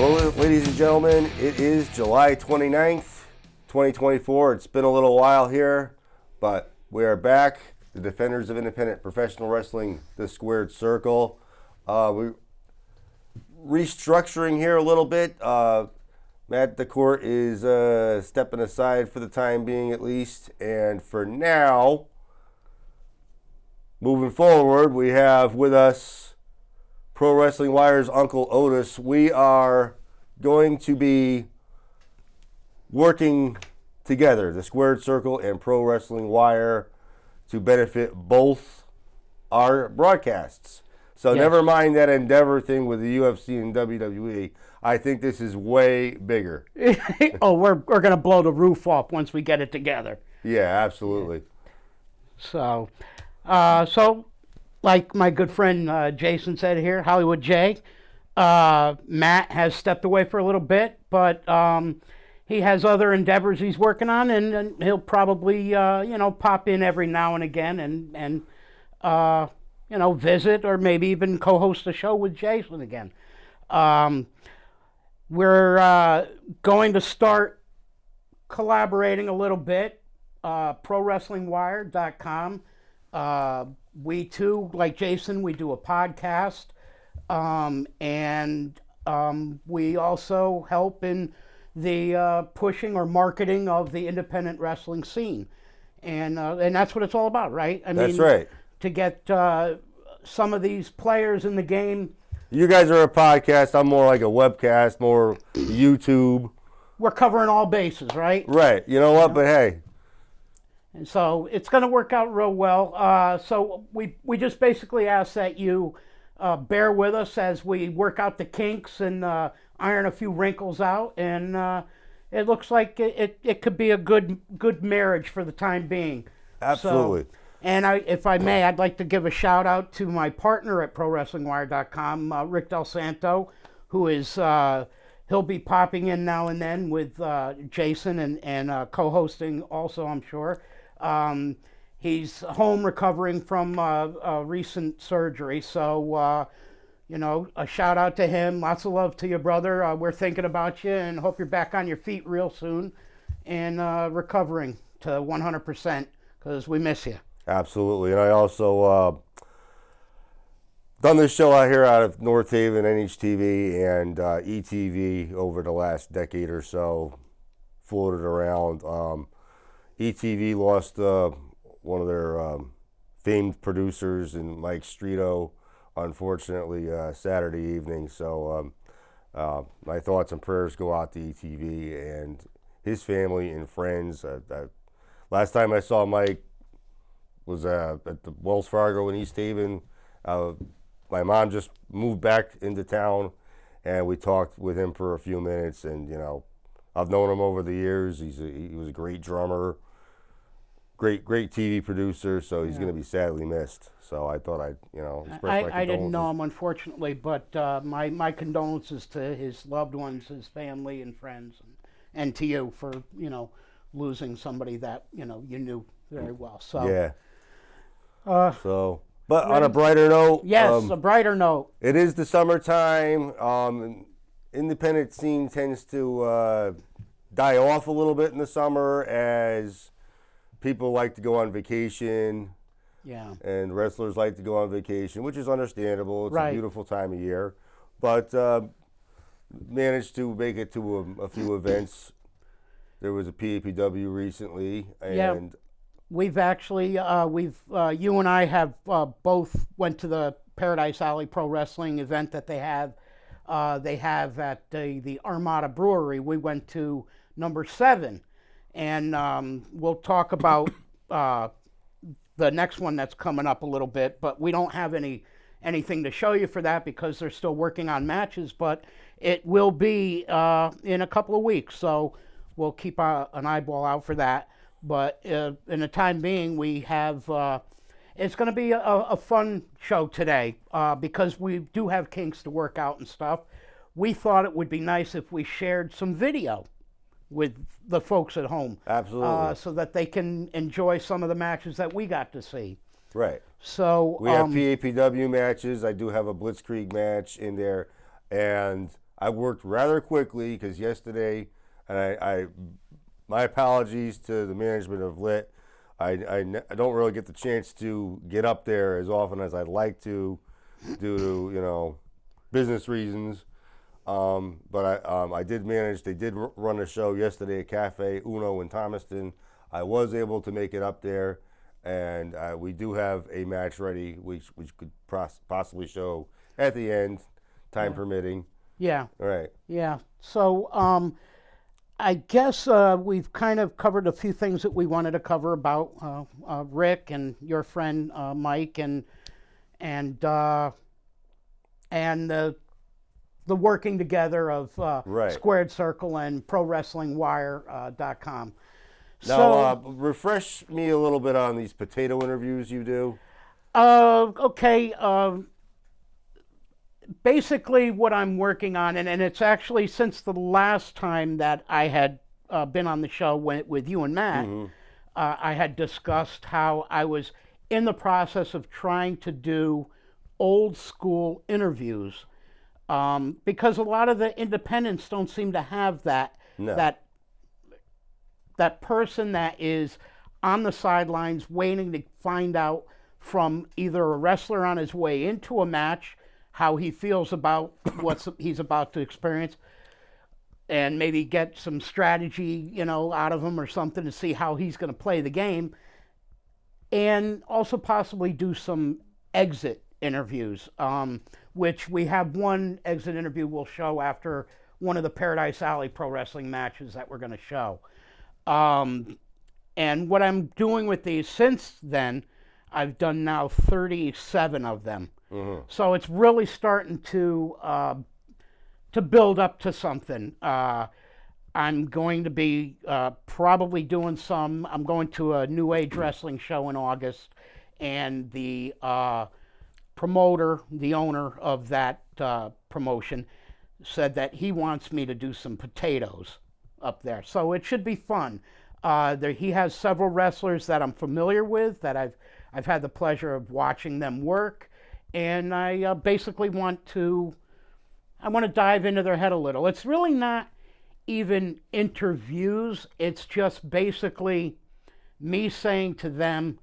Well, ladies and gentlemen, it is July 29th, 2024. It's been a little while here, but we are back. The Defenders of Independent Professional Wrestling, the Squared Circle. We're restructuring here a little bit. Matt DeCourt is stepping aside for the time being, at least. And for now, moving forward, we have with us Pro Wrestling Wire's Uncle Oatis. We are going to be working together, the Squared Circle and Pro Wrestling Wire, to benefit both our broadcasts. So Yes. Never mind that Endeavor thing with the UFC and WWE. I think this is way bigger. Oh, we're going to blow the roof off once we get it together. Yeah, absolutely. So like my good friend Jason said here, Hollywood Jay, Matt has stepped away for a little bit, but he has other endeavors he's working on, and he'll probably pop in every now and again and visit or maybe even co-host a show with Jason again. We're going to start collaborating a little bit. ProWrestlingWire.com. We too, like Jason, we do a podcast, and we also help in the pushing or marketing of the independent wrestling scene, and that's what it's all about, right? That's right. To get some of these players in the game. You guys are a podcast. I'm more like a webcast, more YouTube. We're covering all bases, right? Right. You know what? But hey. And so it's going to work out real well. So we just basically ask that you bear with us as we work out the kinks and iron a few wrinkles out. And it looks like it could be a good marriage for the time being. Absolutely. So, and if I may, I'd like to give a shout out to my partner at ProWrestlingWire.com, Rick Del Santo, who is he'll be popping in now and then with Jason and co-hosting also, I'm sure. He's home recovering from a recent surgery, so a shout out to him. Lots of love to you, brother. We're thinking about you and hope you're back on your feet real soon and recovering to 100% because we miss you. Absolutely. And I also done this show out here out of North Haven, NHTV, and ETV over the last decade or so, floated around. ETV lost one of their famed producers in Mike Strito, unfortunately, Saturday evening. So my thoughts and prayers go out to ETV and his family and friends. Last time I saw Mike was at the Wells Fargo in East Haven. My mom just moved back into town, and we talked with him for a few minutes. And I've known him over the years. He was a great drummer, great TV producer. So he's going to be sadly missed. So I thought I'd express my condolences. I didn't know him, unfortunately, but my condolences to his loved ones, his family and friends, and to you for losing somebody that you knew very well. So yeah. But on a brighter note, yes, a brighter note. It is the summertime. Independent scene tends to die off a little bit in the summer as people like to go on vacation. Yeah. And wrestlers like to go on vacation, which is understandable. It's a beautiful time of year. But managed to make it to a few events. There was a PAPW recently, and we've actually you and I have both went to the Paradise Alley Pro Wrestling event that they have at the Armada Brewery. We went to number 7, and we'll talk about the next one that's coming up a little bit, but we don't have anything to show you for that because they're still working on matches, but it will be in a couple of weeks, so we'll keep an eyeball out for that. But in the time being, we have, it's going to be a fun show today because we do have kinks to work out and stuff. We thought it would be nice if we shared some video with the folks at home. Absolutely. So that they can enjoy some of the matches that we got to see. Right. So we have PAPW matches. I do have a Blitzkrieg match in there. And I worked rather quickly because yesterday, and my apologies to the management of Lit. I don't really get the chance to get up there as often as I'd like to, due to business reasons. But I did manage. They did run a show yesterday at Cafe Uno in Thomaston. I was able to make it up there, and we do have a match ready, which could possibly show at the end, time permitting. Yeah. All right. Yeah. So I guess we've kind of covered a few things that we wanted to cover about Rick and your friend Mike and the working together of Squared Circle and ProWrestlingWire.com. Now, refresh me a little bit on these potato interviews you do. Okay. Basically, what I'm working on, and it's actually since the last time that I had been on the show with you and Matt, I had discussed how I was in the process of trying to do old school interviews. Because a lot of the independents don't seem to have that person that is on the sidelines waiting to find out from either a wrestler on his way into a match how he feels about what he's about to experience, and maybe get some strategy, out of him or something to see how he's going to play the game, and also possibly do some exit interviews, which we have one exit interview we'll show after one of the Paradise Alley Pro Wrestling matches that we're going to show. And what I'm doing with these since then, I've done now 37 of them. So it's really starting to build up to something. I'm going to be probably doing I'm going to a New Age Wrestling show in August, and the promoter, the owner of that promotion, said that he wants me to do some potatoes up there. So it should be fun. He has several wrestlers that I'm familiar with, that I've had the pleasure of watching them work, and I basically want to dive into their head a little. It's really not even interviews. It's just basically me saying to them,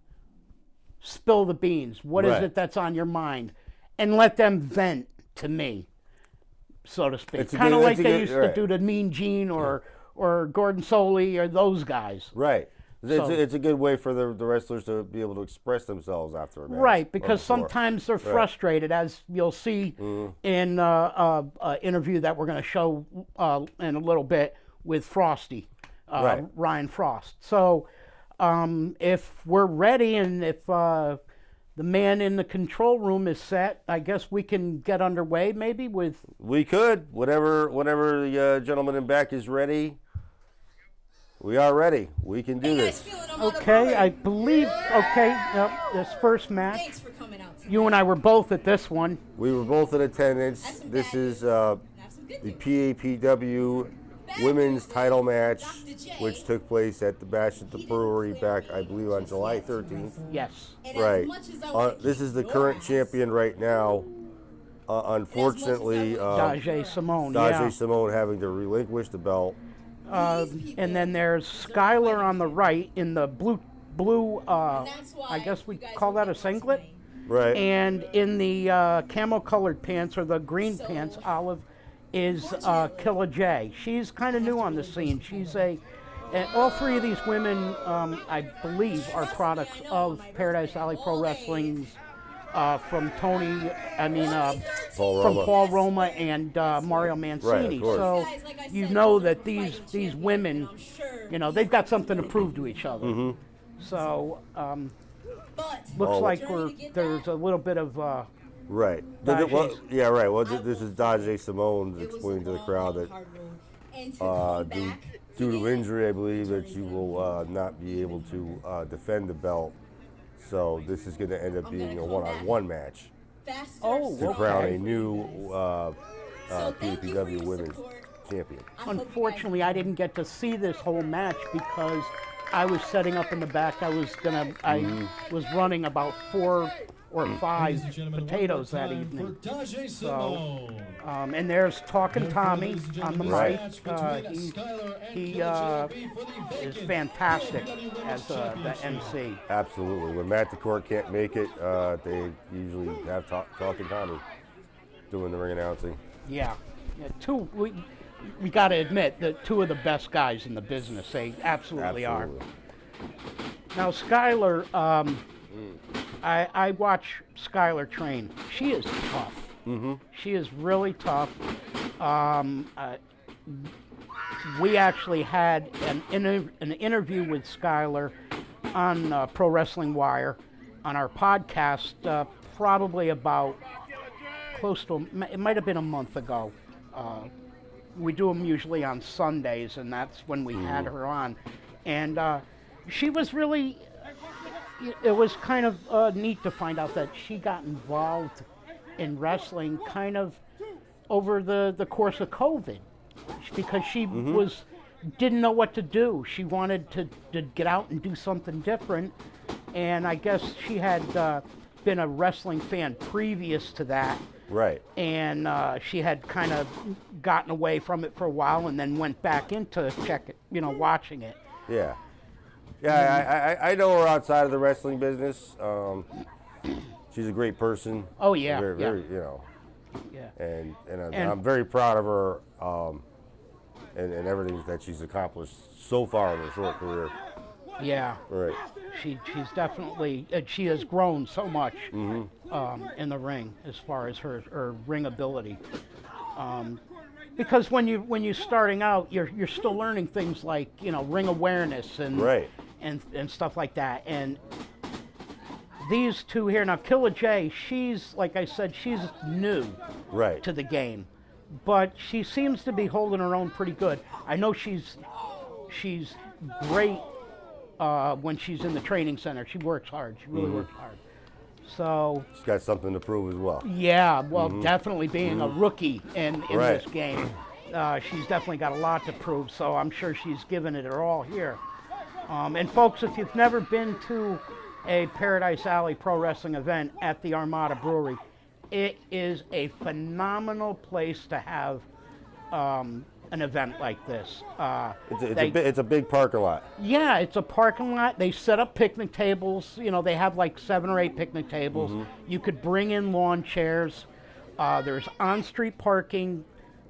spill the beans. What is it that's on your mind? And let them vent to me, so to speak. Kind of like they used to do to Mean Gene or Gordon Soley or those guys. Right. It's a good way for the wrestlers to be able to express themselves after a match. Right, because sometimes they're frustrated, as you'll see in an interview that we're going to show in a little bit with Frosty, Ryan Frost. So if we're ready, and if the man in the control room is set, I guess we can get underway maybe with... We could. Whenever the gentleman in back is ready, we are ready. We can do this. Okay, I believe... Okay, this first match. Thanks for coming out tonight. You and I were both at this one. We were both in attendance. This is the PAPW women's title match, which took place at the Bash at the Brewery back, I believe, on July 13th. Yes. Right. This is the current champion right now. Unfortunately, Dajé Simone. Dajé Simone having to relinquish the belt. And then there's Skylar on the right in the blue. I guess we call that a singlet. Right. And in the camo-colored pants, or the green pants, Olive, is Killa J. She's kind of new on the scene. And all three of these women, I believe, are products of Paradise Alley Pro Wrestling's from Paul Roma and Mario Mancini. Right, so you know that these women, they've got something to prove to each other. So looks like there's a little bit of right. Well, this is Dajé Simone explaining to the crowd that due to injury, I believe that you will not be able to defend the belt. So this is going to end up being a one-on-one match to crown a new PAPW women's champion. Unfortunately, I didn't get to see this whole match because I was setting up in the back. I was running about 4 or 5 potatoes that evening. So, and there's Talking Tommy on the mic. He is fantastic as the MC. Absolutely. When Matt DeCourt can't make it, they usually have Talking Tommy doing the ring announcing. Yeah, we got to admit that 2 of the best guys in the business. They absolutely are. Now, Skylar, I watch Skylar train. She is tough. Mm-hmm. She is really tough. We actually had an interview with Skylar on Pro Wrestling Wire on our podcast probably about close to, it might have been a month ago. We do them usually on Sundays, and that's when we had her on. And she was really, it was kind of neat to find out that she got involved in wrestling kind of over the course of COVID, because she didn't know what to do. She wanted to get out and do something different, and I guess she had been a wrestling fan previous to that. Right. And she had kind of gotten away from it for a while and then went back into watching it. Yeah. Yeah, I know her outside of the wrestling business. She's a great person. Oh, yeah. Very, Yeah. And I'm very proud of her and everything that she's accomplished so far in her short career. Yeah. Right. She's definitely, she has grown so much in the ring as far as her ring ability. Because when you're starting out, you're still learning things like ring awareness and right. and stuff like that. And these 2 here now, Killa J, she's like I said, she's new right. to the game, but she seems to be holding her own pretty good. I know she's great when she's in the training center. She works hard. She really works hard. So she's got something to prove as well. Yeah, well, definitely being a rookie in right. this game, she's definitely got a lot to prove. So I'm sure she's given it her all here. And folks, if you've never been to a Paradise Alley Pro Wrestling event at the Armada Brewery, it is a phenomenal place to have an event like this. It's a big parking lot. Yeah, it's a parking lot. They set up picnic tables. They have like 7 or 8 picnic tables. You could bring in lawn chairs. There's on-street parking.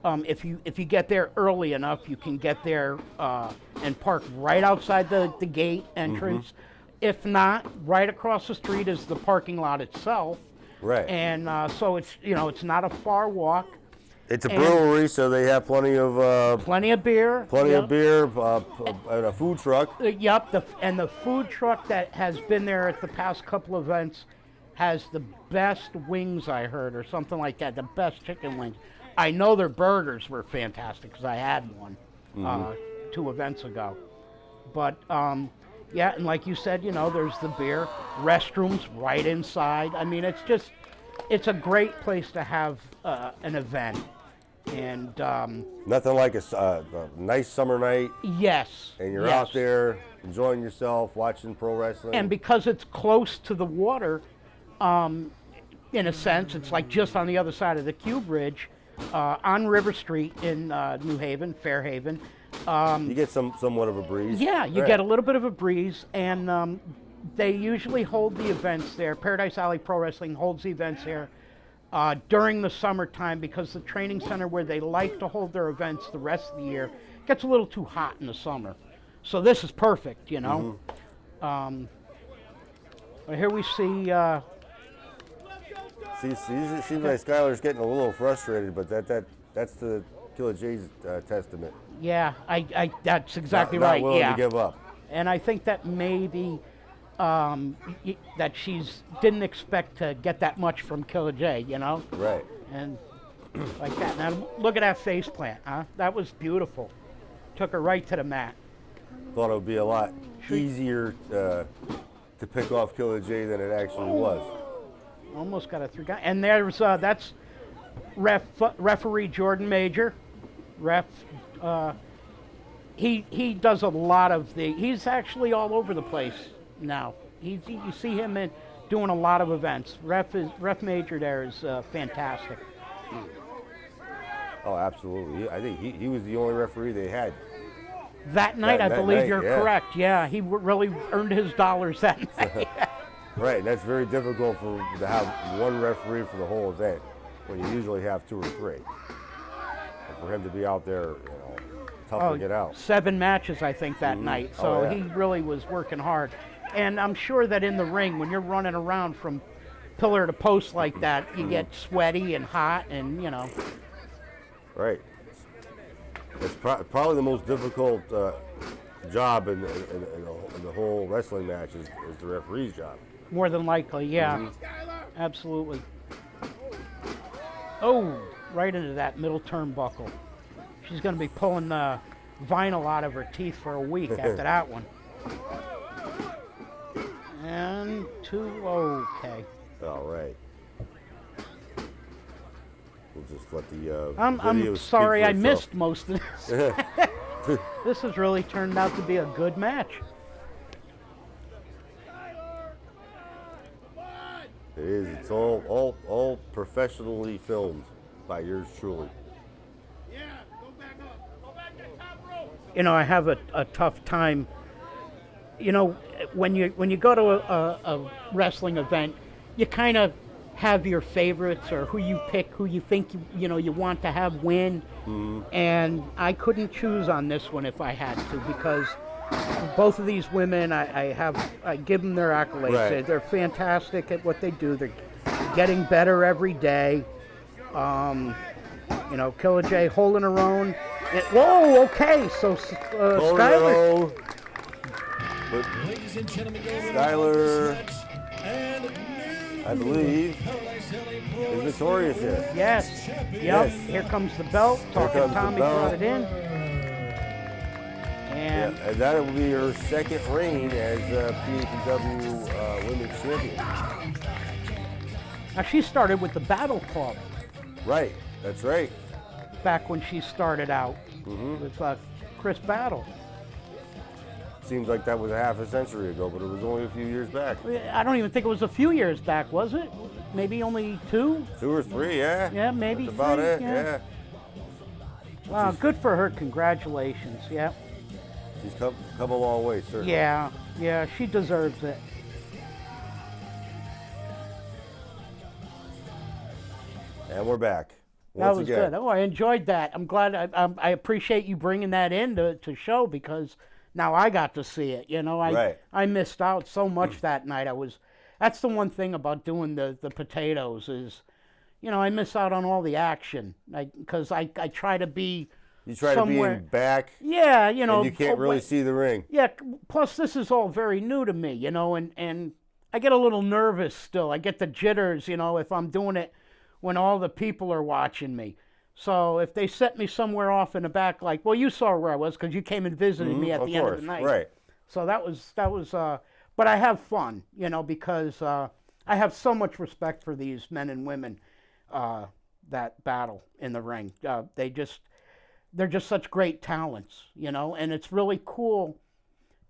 If you get there early enough, you can get there and park right outside the gate entrance. If not, right across the street is the parking lot itself. Right. And so it's not a far walk. It's a brewery, so they have plenty of beer. Plenty of beer, and a food truck. Yep, and the food truck that has been there at the past couple events has the best wings, I heard, or something like that. The best chicken wings. I know their burgers were fantastic because I had one 2 events ago. But yeah, and like you said, there's the beer, restrooms right inside. I mean, it's a great place to have an event. And nothing like a nice summer night. Yes. And you're out there enjoying yourself, watching pro wrestling. And because it's close to the water, in a sense, it's like just on the other side of the Q Bridge, on River Street in New Haven, Fairhaven. You get somewhat of a breeze. Yeah, you get a little bit of a breeze, and they usually hold the events there. Paradise Alley Pro Wrestling holds the events here during the summertime, because the training center where they like to hold their events the rest of the year gets a little too hot in the summer. So this is perfect, Here we see. Seems like Skylar's getting a little frustrated, but that's the Killa J's testament. Yeah, I that's exactly not right. Willing yeah, to give up. And I think that maybe that she's didn't expect to get that much from Killa J, Right. And like that. Now look at that face plant, huh? That was beautiful. Took her right to the mat. Thought it would be a lot easier to pick off Killa J than it actually was. Almost got a 3 count. And there's that's referee Jordan Major. He does a lot of he's actually all over the place now. You see him doing a lot of events. Ref major there is fantastic. Oh, absolutely. I think he was the only referee they had. That night, I believe you're correct. Yeah, he really earned his dollars that night. Right, and that's very difficult to have one referee for the whole event when you usually have 2 or 3. And for him to be out there, tough to get out. 7 matches, I think, that night. So he really was working hard. And I'm sure that in the ring, when you're running around from pillar to post like that, you get sweaty and hot, and Right. It's probably the most difficult job in the whole wrestling match is the referee's job. More than likely, yeah. Absolutely. Oh, right into that middle turnbuckle. She's going to be pulling the vinyl out of her teeth for a week after that one. And 2, okay. All right. We'll just let the I'm sorry I missed most of this. This has really turned out to be a good match. It is. It's all professionally filmed by yours truly. I have a tough time. When you go to a wrestling event, you kind of have your favorites or who you pick, who you think you want to have win. And I couldn't choose on this one if I had to, because both of these women, I give them their accolades. Right. They're fantastic at what they do. They're getting better every day. Killer J holding her own. Whoa, okay, so Skylar. Ladies and gentlemen, Skylar, I believe, is victorious here. Yes. Yep. Yes. Here comes the belt. Talking Tommy brought it in. And that will be her second reign as PAPW Women's Champion. Now she started with the Battle Club. Right, that's right. Back when she started out with Chris Battle. Seems like that was a half a century ago, but it was only a few years back. I don't even think it was a few years back, was it? Maybe only 2? 2 or 3, yeah. Yeah, maybe That's about 3, it, yeah. Wow, good for her. Congratulations. Yeah. She's come a long way, certainly. Yeah, she deserves it. And we're back. That was good. Oh, I enjoyed that. I'm glad. I appreciate you bringing that in to show, because now I got to see it. I missed out so much that night. That's the one thing about doing the potatoes is, I miss out on all the action. Because I try to be. You try somewhere, to be in back. Yeah, And you can't really see the ring. Yeah. Plus, this is all very new to me. And I get a little nervous still. I get the jitters. If I'm doing it when all the people are watching me. So if they set me somewhere off in the back, like, well, you saw where I was because you came and visited me at the end of the night. Right. So that was, but I have fun, because I have so much respect for these men and women that battle in the ring. They're just such great talents, and it's really cool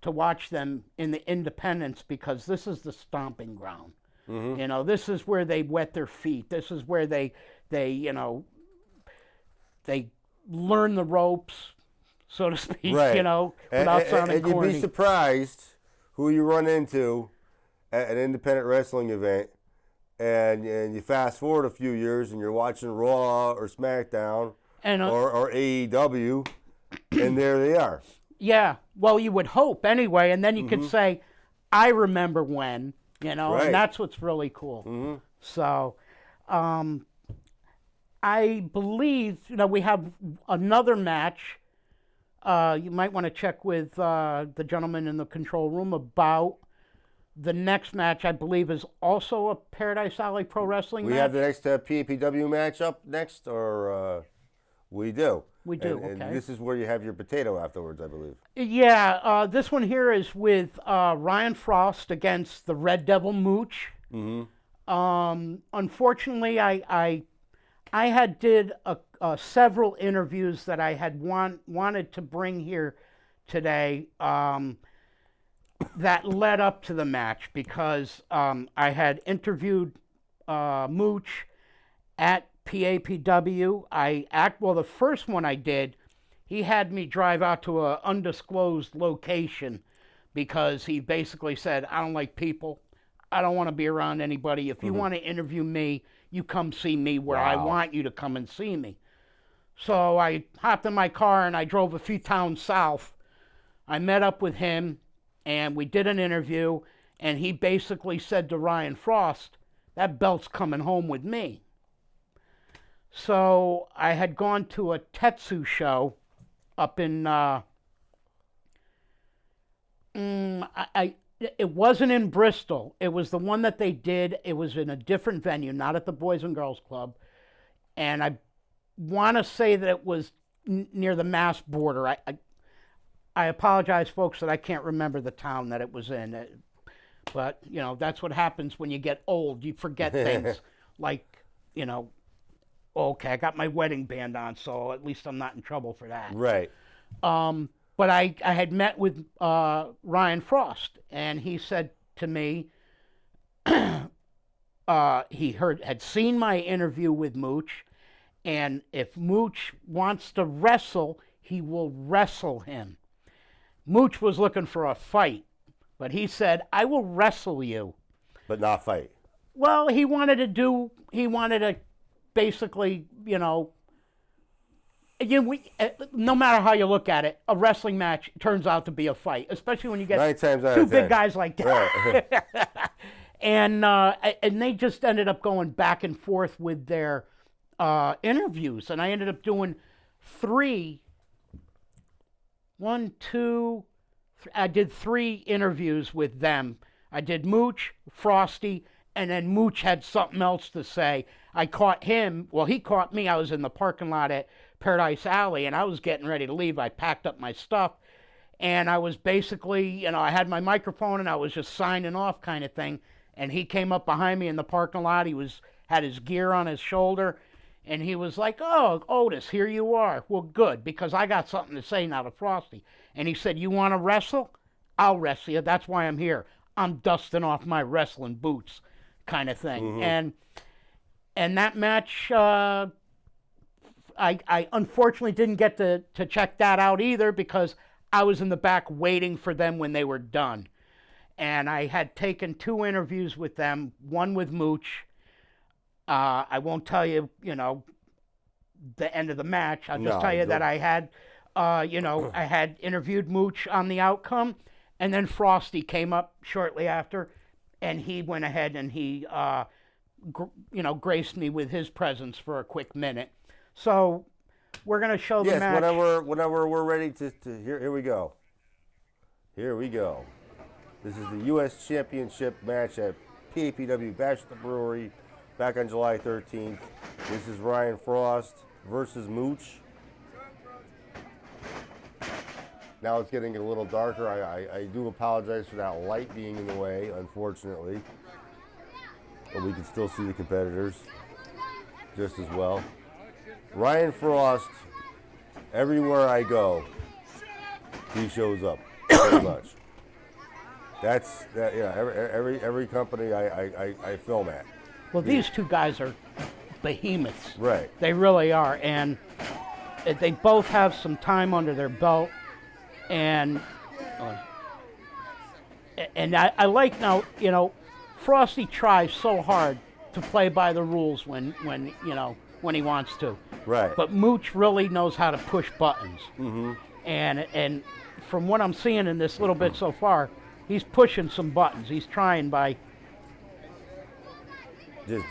to watch them in the independents, because this is the stomping ground. This is where they wet their feet. This is where they learn the ropes, so to speak, right. Without sounding corny. And you'd be surprised who you run into at an independent wrestling event, and you fast forward a few years and you're watching Raw or SmackDown or AEW, and there they are. Yeah, well, you would hope anyway, and then you could say, I remember when. Right. And that's what's really cool. So, I believe, we have another match. You might want to check with the gentleman in the control room about the next match. I believe is also a Paradise Alley Pro Wrestling match. We have the next PAPW match up next, or we do? We do, and okay. This is where you have your potato afterwards, I believe. Yeah, this one here is with Ryan Frost against the Red Devil Mooch. Unfortunately, I had did several interviews that I had wanted to bring here today. that led up to the match because I had interviewed Mooch at PAPW. Well, the first one I did, he had me drive out to an undisclosed location because he basically said, I don't like people. I don't want to be around anybody. If you want to interview me, you come see me where I want you to come and see me. So I hopped in my car and I drove a few towns south. I met up with him and we did an interview, and he basically said to Ryan Frost, that belt's coming home with me. So I had gone to a Tetsu show up in, it wasn't in Bristol. It was the one that they did. It was in a different venue, not at the Boys and Girls Club. And I want to say that it was near the Mass border. I apologize, folks, that I can't remember the town that it was in. But, you know, that's what happens when you get old. You forget things like, you know, okay, I got my wedding band on, so at least I'm not in trouble for that. Right. But I had met with Ryan Frost, and he said to me, he had seen my interview with Mooch, and if Mooch wants to wrestle, he will wrestle him. Mooch was looking for a fight, but he said, I will wrestle you. But not fight. Well, he wanted to basically, you know, no matter how you look at it, a wrestling match turns out to be a fight, especially when you get 9 times out two of 10. big guys like that. Right. And they just ended up going back and forth with their interviews, and I ended up doing 3. I did 3 interviews with them. I did Mooch, Frosty, and then Mooch had something else to say. I caught him, well, he caught me. I was in the parking lot at Paradise Alley, and I was getting ready to leave. I packed up my stuff, and I was basically, you know, I had my microphone, and I was just signing off kind of thing, and he came up behind me in the parking lot. He had his gear on his shoulder, and he was like, oh, Otis, here you are. Well, good, because I got something to say now to Frosty. And he said, you want to wrestle? I'll wrestle you. That's why I'm here. I'm dusting off my wrestling boots kind of thing. Mm-hmm. And that match, I unfortunately didn't get to check that out either because I was in the back waiting for them when they were done. And I had taken 2 interviews with them, one with Mooch. I won't tell you, you know, the end of the match. I'll just tell you that I had, you know, I had interviewed Mooch on the outcome, and then Frosty came up shortly after, and he went ahead and he, you know, graced me with his presence for a quick minute. So we're going to show the match. Yes, whenever we're ready to here we go. Here we go. This is the U.S. Championship match at PAPW Bash at the Brewery. Back on July 13th. This is Ryan Frost versus Mooch. Now it's getting a little darker. I do apologize for that light being in the way, unfortunately. But we can still see the competitors just as well. Ryan Frost, everywhere I go, he shows up pretty much. That's that. Yeah, every company I film at. Well, these 2 guys are behemoths. Right. They really are. And they both have some time under their belt. And I like now, you know, Frosty tries so hard to play by the rules when you know, when he wants to. Right. But Mooch really knows how to push buttons. Mm-hmm. And from what I'm seeing in this little bit so far, he's pushing some buttons. He's trying by...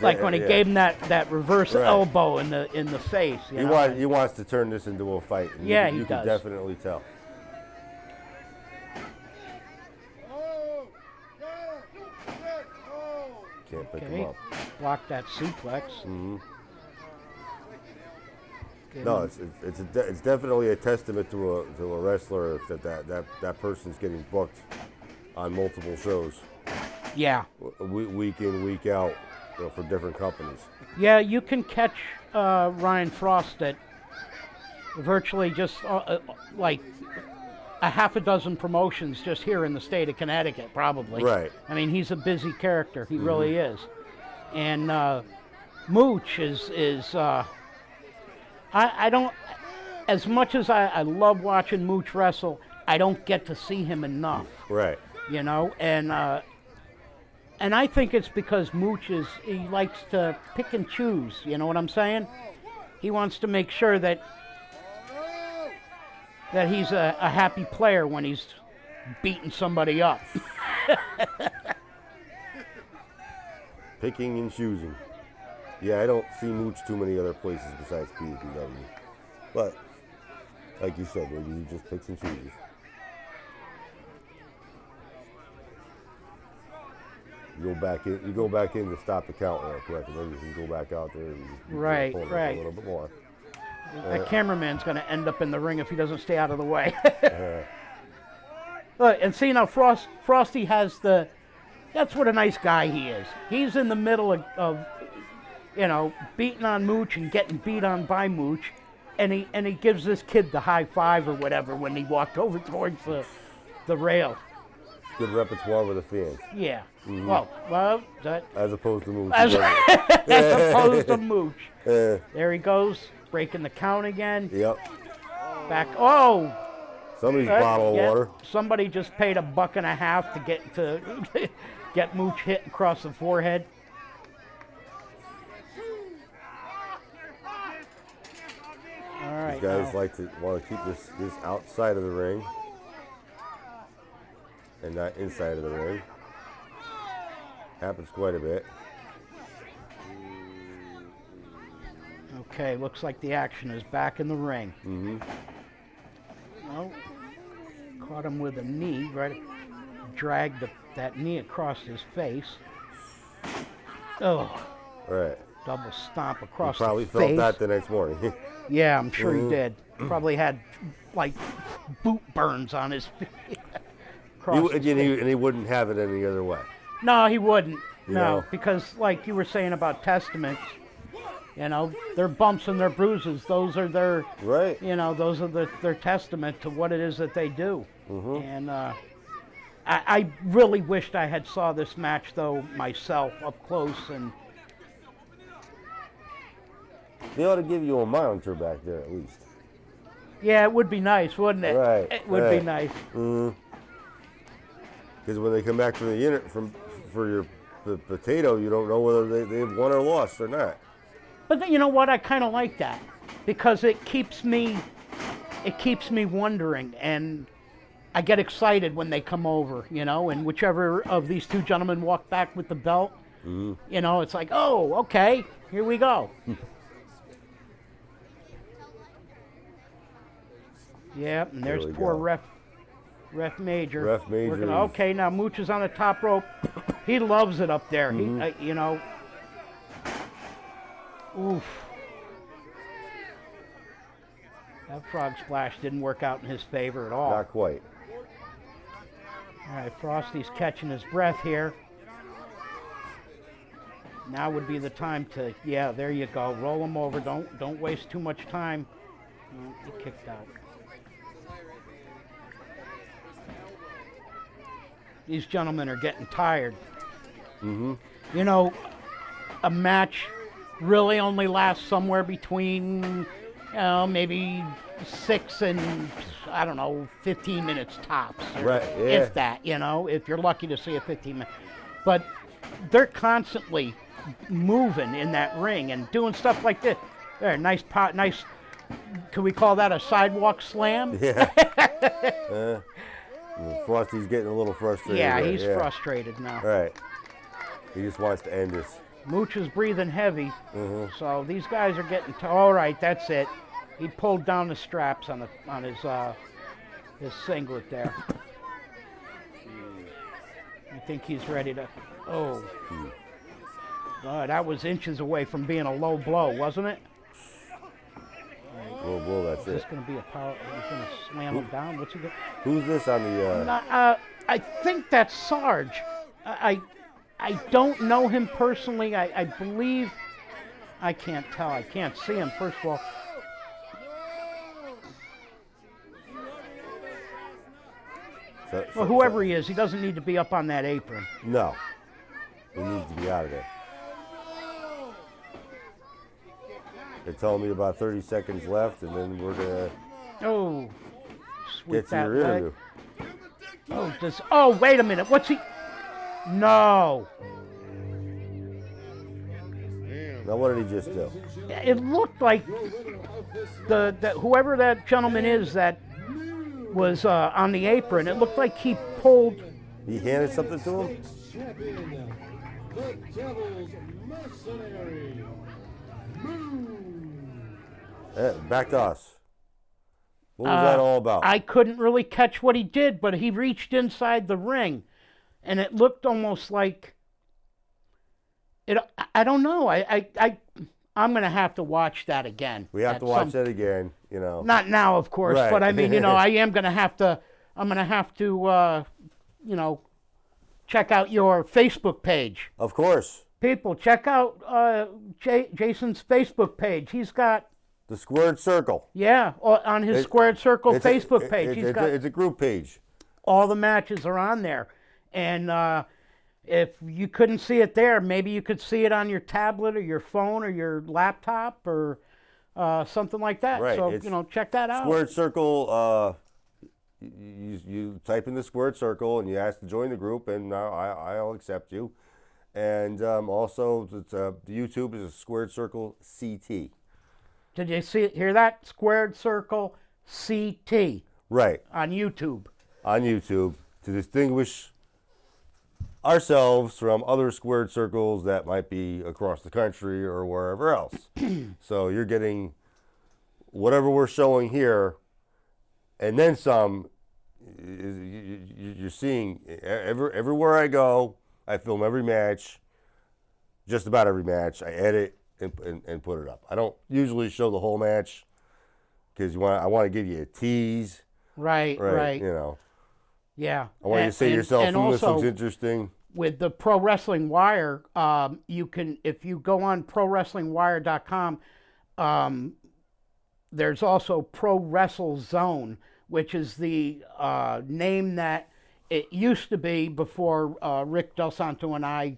like when he gave him that reverse elbow in the face. He wants to turn this into a fight. And yeah, you can definitely tell. Can't pick him up. Block that suplex. Mm-hmm. No, it's definitely a testament to a wrestler if that person's getting booked on multiple shows. Yeah. Week in, week out. You know, for different companies. Yeah, you can catch Ryan Frost at virtually just like a half a dozen promotions just here in the state of Connecticut, probably. Right. I mean, he's a busy character. He really is. And Mooch is I don't, as much as I love watching Mooch wrestle, I don't get to see him enough. Right. You know, and I think it's because Mooch he likes to pick and choose. You know what I'm saying? He wants to make sure that he's a happy player when he's beating somebody up. Picking and choosing. Yeah, I don't see Mooch too many other places besides PAPW. But, like you said, maybe he just picks and chooses. You go back in to stop the count real quick, and then you can go back out there and Right. a little bit more. That cameraman's going to end up in the ring if he doesn't stay out of the way. Look, and see now, Frosty has that's what a nice guy he is. He's in the middle of beating on Mooch and getting beat on by Mooch, and he gives this kid the high five or whatever when he walked over towards the rail. Good repertoire with the fans. Yeah. Mm-hmm. Well, that as opposed to Mooch. as opposed to Mooch. There he goes, breaking the count again. Yep. Back. Oh. Somebody's bottle of water. Somebody just paid $1.50 to get Mooch hit across the forehead. All right. These guys want to keep this outside of the ring and not inside of the ring. Happens quite a bit. Okay, looks like the action is back in the ring. Mm-hmm. Oh, caught him with a knee, right? Dragged that knee across his face. Oh. Right. Double stomp across he probably the face. felt that the next morning. Yeah, I'm sure he did. Probably had like boot burns on his feet. And he wouldn't have it any other way. No, he wouldn't. No, know? because like you were saying about testaments, their bumps and their bruises, those are their right. Those are their testament to what it is that they do. Mm-hmm. And I really wished I had saw this match though myself up close, and they ought to give you a monitor back there at least. yeah, it would be nice, wouldn't it? Right. It would be nice. Mm-hmm. Because when they come back from the unit for the potato, you don't know whether they've won or lost or not. But then, you know what? I kind of like that because it keeps me wondering, and I get excited when they come over, and whichever of these two gentlemen walk back with the belt, it's like, oh, okay, here we go. Yep, and there's poor Ref Major. Ref Major. Okay, now Mooch is on the top rope. He loves it up there. Oof. That frog splash didn't work out in his favor at all. Not quite. All right, Frosty's catching his breath here. Now would be the time to, yeah, there you go. Roll him over. Don't waste too much time. Oh, he kicked out. These gentlemen are getting tired. Mm-hmm. A match really only lasts somewhere between, maybe 6 and, 15 minutes tops. Right, yeah. If that, if you're lucky to see a 15-minute. But they're constantly moving in that ring and doing stuff like this. There, nice, could we call that a sidewalk slam? Yeah. Frosty's getting a little frustrated. Yeah, he's frustrated now. Right. He just wants to end this. Mooch is breathing heavy, so these guys are getting. All right, that's it. He pulled down the straps on his singlet there. I think he's ready to. Oh, that was inches away from being a low blow, wasn't it? Low blow, that's it. Is this going to be a power? He's going to slam him down. What's he going? Who's this on the? I think that's Sarge. I don't know him personally. I believe. I can't tell. I can't see him. First of all. Well, whoever he is, he doesn't need to be up on that apron. No. He needs to be out of there. They're telling me about 30 seconds left, and then we're going Oh, to get to your interview. Oh, wait a minute. What's he? No. Now, what did he just do? It looked like the whoever that gentleman is that was on the apron, it looked like he pulled. He handed something to him? Back to us. What was that all about? I couldn't really catch what he did, but he reached inside the ring, and it looked almost like it. I don't know. I'm gonna have to watch that again. We have to watch that again. You know. Not now, of course, Right. but I mean, I am gonna have to. I'm gonna have to, check out your Facebook page. Of course. People, check out Jason's Facebook page. He's got. The Squared Circle. Yeah, on his Squared Circle Facebook page. It's a group page. All the matches are on there. And if you couldn't see it there, maybe you could see it on your tablet or your phone or your laptop or something like that. Right. So, check that out. Squared Circle, you type in the Squared Circle and you ask to join the group, and I'll accept you. And also, the YouTube is a Squared Circle CT. Did you hear that? Squared Circle CT. Right. On YouTube. On YouTube, to distinguish ourselves from other squared circles that might be across the country or wherever else. So you're getting whatever we're showing here, and then some. You're seeing everywhere I go. I film every match, just about every match. I edit and put it up. I don't usually show the whole match because I want to give you a tease. Right. Yeah. I want you to say to yourself, this looks interesting. With the Pro Wrestling Wire, you can, if you go on ProWrestlingWire.com, there's also Pro Wrestle Zone, which is the name that it used to be before Rick Del Santo and I,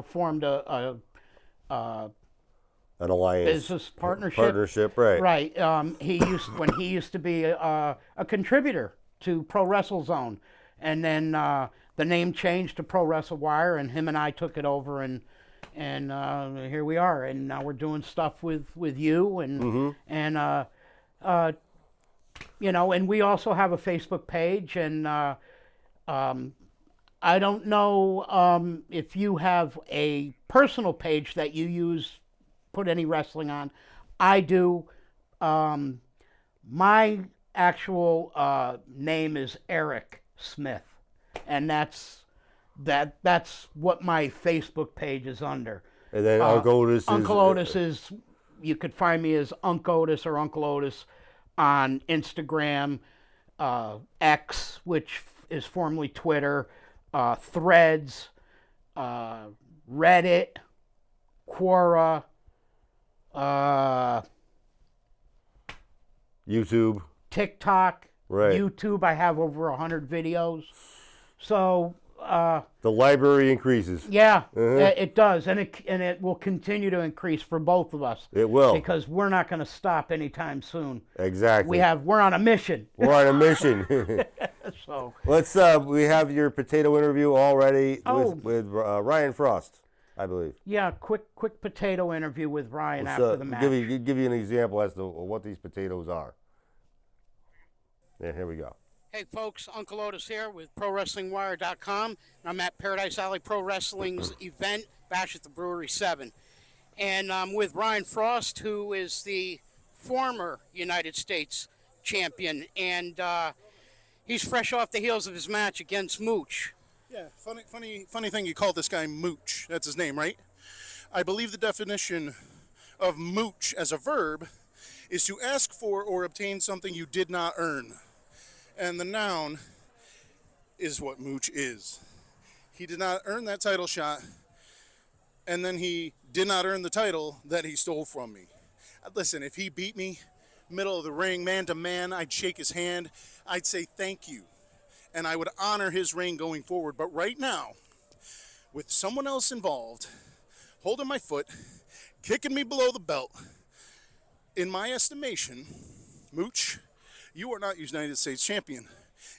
formed an alliance, business partnership, right? Right. He used to be a contributor to Pro Wrestle Zone, and then the name changed to Pro Wrestle Wire, and him and I took it over, and here we are, and now we're doing stuff with you, and and we also have a Facebook page, and I don't know if you have a personal page that you use, put any wrestling on. I do. My actual name is Eric Smith, and that's what my Facebook page is under. And then Uncle Oatis. Uncle Oatis is, you could find me as Uncle Oatis or Uncle Oatis on Instagram, X, which is formerly Twitter, Threads, Reddit, Quora, YouTube, TikTok, right. YouTube. I have over 100 videos. So the library increases. Yeah, it does, and it will continue to increase for both of us. It will, because we're not going to stop anytime soon. Exactly. We're on a mission. We're on a mission. So let's. We have your potato interview already with Ryan Frost, I believe. Yeah, quick potato interview with Ryan after the match. Give you an example as to what these potatoes are. Yeah, here we go. Hey folks, Uncle Oatis here with ProWrestlingWire.com. I'm at Paradise Alley Pro Wrestling's event, Bash at the Brewery 7. And I'm with Ryan Frost, who is the former United States champion. And he's fresh off the heels of his match against Mooch. Yeah, funny thing you call this guy Mooch. That's his name, right? I believe the definition of mooch as a verb is to ask for or obtain something you did not earn. And the noun is what Mooch is. He did not earn that title shot, and then he did not earn the title that he stole from me. Listen, if he beat me, middle of the ring, man to man, I'd shake his hand. I'd say thank you. and I would honor his reign going forward. But right now, with someone else involved, holding my foot, kicking me below the belt, in my estimation, Mooch, you are not United States champion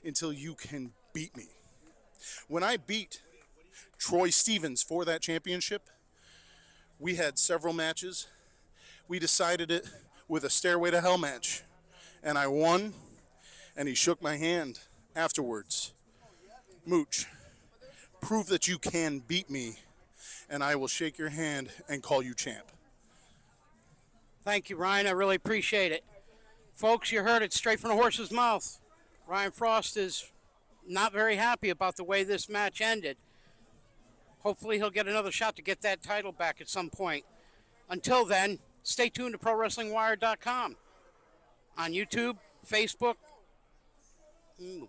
until you can beat me. When I beat Troy Stevens for that championship, we had several matches. We decided it with a Stairway to Hell match, and I won, and he shook my hand afterwards. Mooch, prove that you can beat me, and I will shake your hand and call you champ. Thank you, Ryan. I really appreciate it. Folks, you heard it straight from the horse's mouth. Ryan Frost is not very happy about the way this match ended. Hopefully he'll get another shot to get that title back at some point. Until then, stay tuned to ProWrestlingWire.com. On YouTube, Facebook,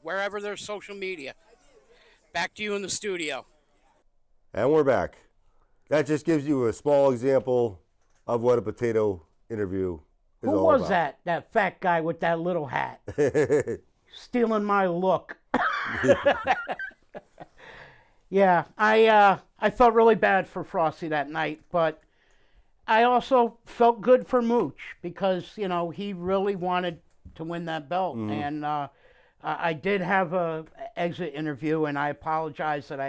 wherever there's social media. Back to you in the studio. And we're back. That just gives you a small example of what a potato interview is Who all was about. that? That fat guy with that little hat? Stealing my look. Yeah, I felt really bad for Frosty that night, but I also felt good for Mooch because, you know, he really wanted to win that belt. And I did have a exit interview, and I apologize that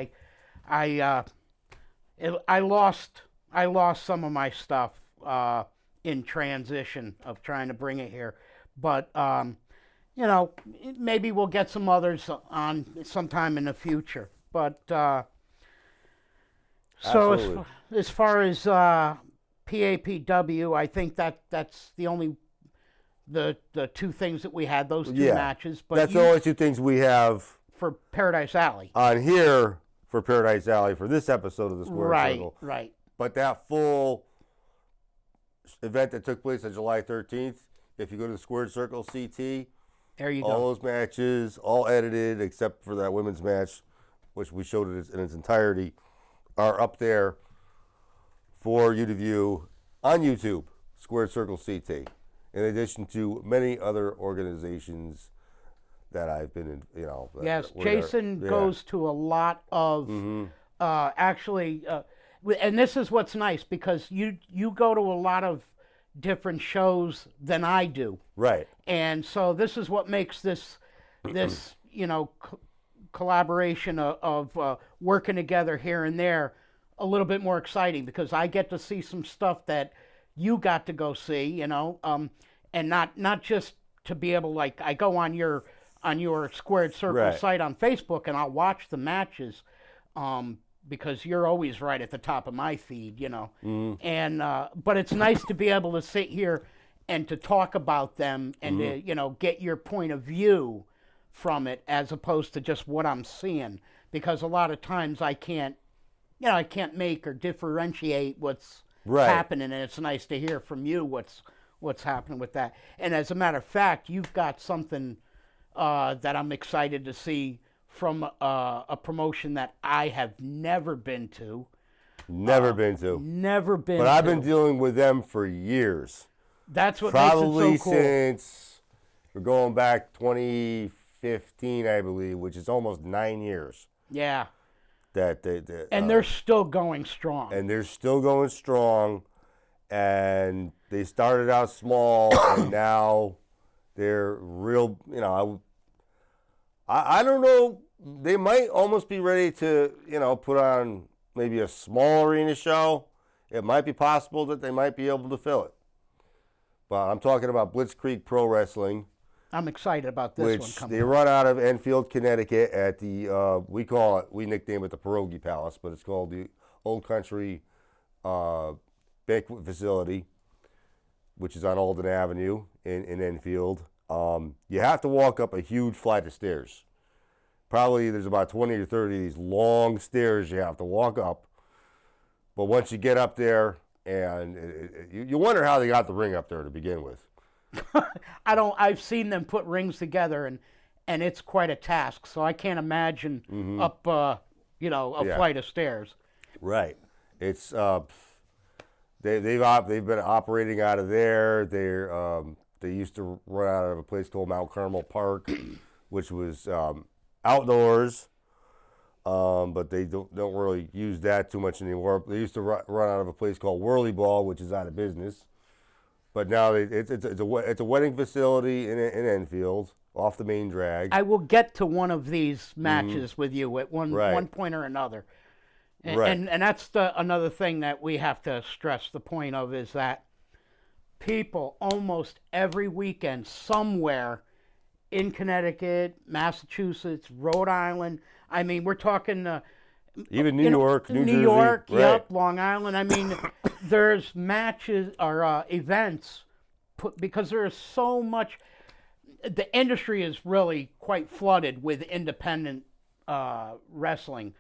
I lost some of my stuff in transition of trying to bring it here. But you know, maybe we'll get some others on sometime in the future. But so as far as PAPW, I think that's the only the two things that we had, those two matches. But that's the only two things we have for Paradise Alley on here for Paradise Alley for this episode of the Square Circle. Right. But that full event that took place on July 13th, if you go to the Squared Circle CT, there you all go. those matches, all edited except for that women's match, which we showed it in its entirety, are up there for you to view on YouTube, Squared Circle CT, in addition to many other organizations that I've been in, you know. Yes, Jason goes to a lot of, actually, and this is what's nice, because you go to a lot of different shows than I do. Right. And so this is what makes this you know, collaboration of working together here and there a little bit more exciting, because I get to see some stuff that you got to go see, you know, and not just to be able, like, I go on your Squared Circle site on Facebook and I'll watch the matches, because you're always right at the top of my feed, you know. And but it's nice to be able to sit here and to talk about them and to, you know, get your point of view from it as opposed to just what I'm seeing, because a lot of times I can't make or differentiate what's happening, and it's nice to hear from you what's happening with that. And as a matter of fact, you've got something that I'm excited to see from a promotion that I have never been to. Never been to. But I've been dealing with them for years. That's what Probably makes it so cool. Since we're going back 2015, I believe, which is almost 9 years. Yeah. And they're still going strong. And they're still going strong. And they started out small, and now they're real, you know, I don't know. They might almost be ready to, you know, put on maybe a small arena show. It might be possible that they might be able to fill it. But I'm talking about Blitzkrieg Pro Wrestling. I'm excited about this one coming. They run out of Enfield, Connecticut at the, we nickname it the Pierogi Palace, but it's called the Old Country Banquet Facility, which is on Alden Avenue in Enfield. You have to walk up a huge flight of stairs. Probably there's about 20 or 30 of these long stairs you have to walk up. But once you get up there, and you wonder how they got the ring up there to begin with. I've seen them put rings together, and it's quite a task. So I can't imagine up, you know, a flight of stairs. Right. It's they've been operating out of there. They used to run out of a place called Mount Carmel Park, which was outdoors, but they don't really use that too much anymore. They used to run out of a place called Whirly Ball, which is out of business. But now it's a wedding facility in Enfield, off the main drag. I will get to one of these matches with you at one Right. point or another. And, Right. and that's another thing that we have to stress the point of is that people almost every weekend somewhere in Connecticut, Massachusetts, Rhode Island. I mean, we're talking Even New York, New Jersey. New York, right. yep, Long Island. I mean, there's matches or events because there is so much. The industry is really quite flooded with independent wrestling,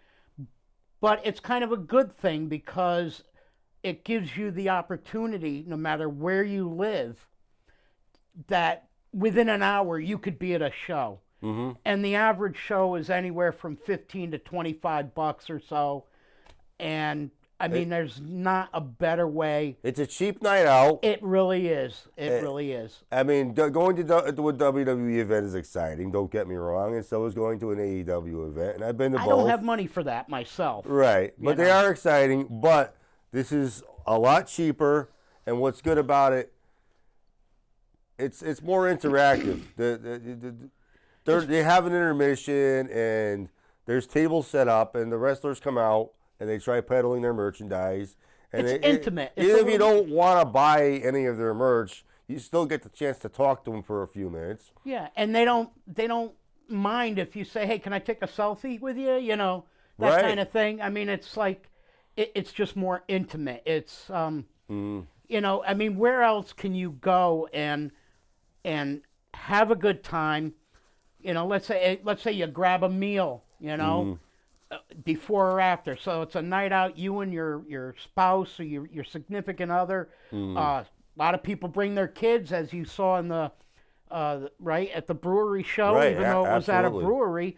but it's kind of a good thing because it gives you the opportunity, no matter where you live, that within an hour you could be at a show. Mm-hmm. And the average show is anywhere from $15 to $25 or so. And I mean, there's not a better way. It's a cheap night out. It really is. It really is. I mean, going to a WWE event is exciting. Don't get me wrong, and so is going to an AEW event. And I've been to both. I don't have money for that myself. Right, but they are exciting. But this is a lot cheaper, and what's good about it, it's more interactive. They have an intermission, and there's tables set up, and the wrestlers come out, and they try peddling their merchandise. And It's intimate. It's Even a if you little- don't want to buy any of their merch, you still get the chance to talk to them for a few minutes. Yeah, and they don't mind if you say, "Hey, can I take a selfie with you?" You know, that Right. kind of thing. I mean, it's like it's just more intimate. It's you know, I mean, where else can you go and have a good time? You know, let's say you grab a meal, you know, before or after. So it's a night out, you and your spouse or your significant other. A lot of people bring their kids, as you saw in the right at the brewery show. Right, Even though it was at a absolutely. brewery,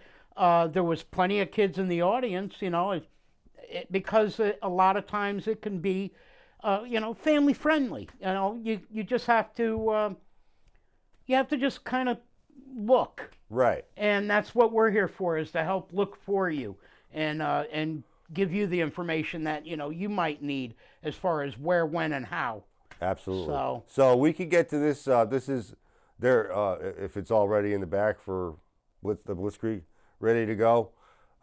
there was plenty of kids in the audience. You know, because a lot of times it can be, you know, family friendly. You know, you just have to just kind of look. Right. And that's what we're here for, is to help look for you and give you the information that, you know, you might need as far as where, when, and how. Absolutely. So- So we could get to this. This is there. If it's already in the back with the Blitzkrieg ready to go.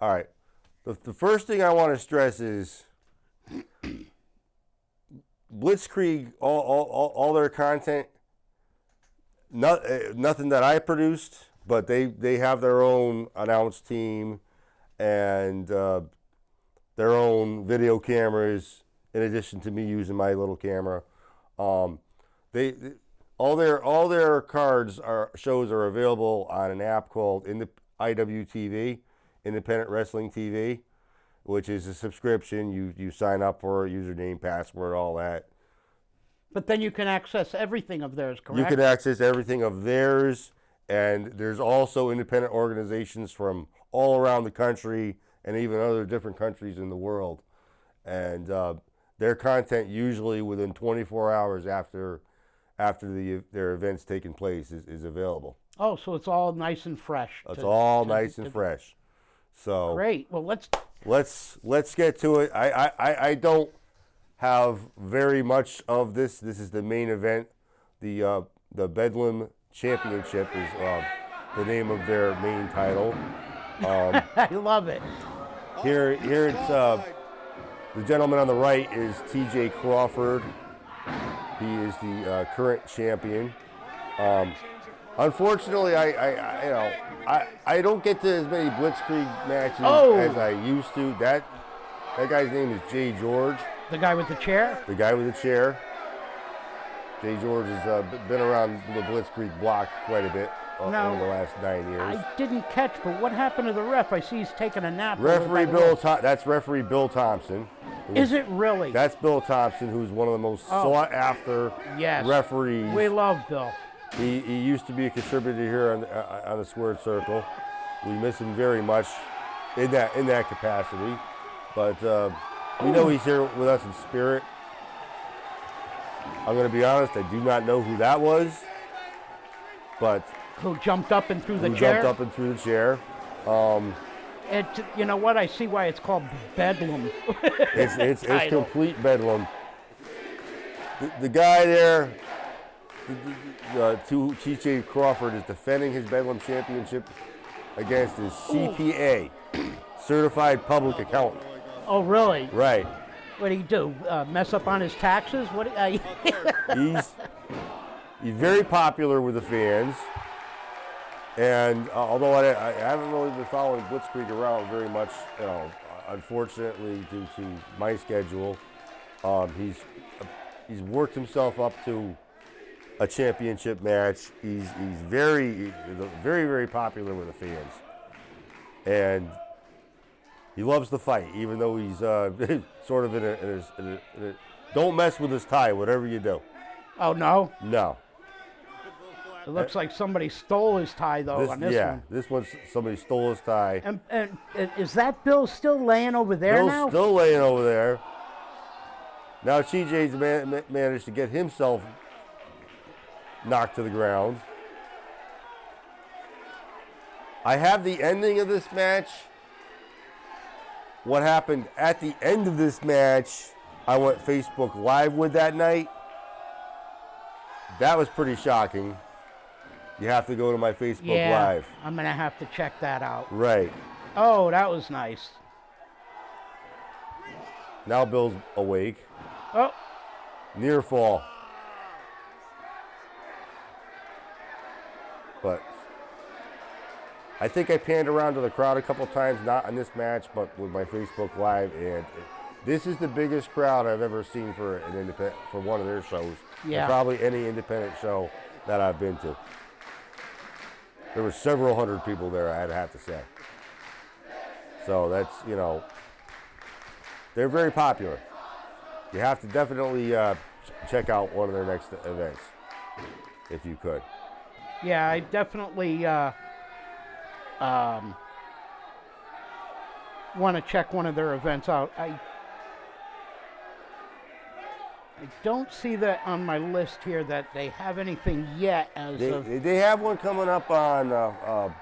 All right. The first thing I want to stress is Blitzkrieg. All their content. Nothing that I produced, but they have their own announce team and their own video cameras in addition to me using my little camera. All their cards shows are available on an app called IWTV, Independent Wrestling TV, which is a subscription. You sign up for it, username, password, all that. But then you can access everything of theirs, correct? You can access everything of theirs, and there's also independent organizations from all around the country and even other different countries in the world. And their content usually within 24 hours after their events taking place is available. Oh, so it's all nice and fresh. It's all nice and fresh. So Great. Well, let's get to it. I don't have very much of this. This is the main event. The Bedlam Championship is the name of their main title. I love it. Here it's the gentleman on the right is T.J. Crawford. He is the current champion. Unfortunately, I don't get to as many Blitzkrieg matches as I used to. That guy's name is Jay George. The guy with the chair? The guy with the chair. Jay George has been around the Blitzkrieg block quite a bit over the last 9 years. I didn't catch, but what happened to the ref? I see he's taking a nap. Referee that's referee Bill Thompson. Is it really? That's Bill Thompson, who's one of the most sought after referees. We love Bill. He used to be a contributor here on the Squared Circle. We miss him very much in that capacity, but we know he's here with us in spirit. I'm going to be honest, I do not know who that was, but Who jumped up and threw the who chair? jumped up and threw the chair. You know what? I see why it's called Bedlam. It's Title. complete bedlam. The guy there, TJ Crawford, is defending his Bedlam championship against his CPA, Certified Public Accountant. Oh, really? Right. What do you do? Mess up on his taxes? What? He's very popular with the fans. And although I haven't really been following Blitzkrieg around very much, unfortunately due to my schedule, he's worked himself up to a championship match. He's very, very popular with the fans, and he loves to fight, even though he's sort of in a don't mess with his tie, whatever you do. Oh, no? No. It looks like somebody stole his tie, though, on this one. This one's somebody stole his tie. And is that Bill still laying over there Bill's now? still laying over there. Now TJ's managed to get himself knocked to the ground. I have the ending of this match. What happened at the end of this match, I went Facebook Live with that night. That was pretty shocking. You have to go to my Facebook Live. I'm going to have to check that out. Right. Oh, that was nice. Now Bill's awake. Oh, Near fall. But I think I panned around to the crowd a couple times, not in this match, but with my Facebook Live, and this is the biggest crowd I've ever seen for for one of their shows. Yeah. And probably any independent show that I've been to. There were several hundred people there, I'd have to say. So that's, they're very popular. You have to definitely check out one of their next events, if you could. yeah, I definitely want to check one of their events out. I don't see that on my list here that they have anything yet as of... They have one coming up on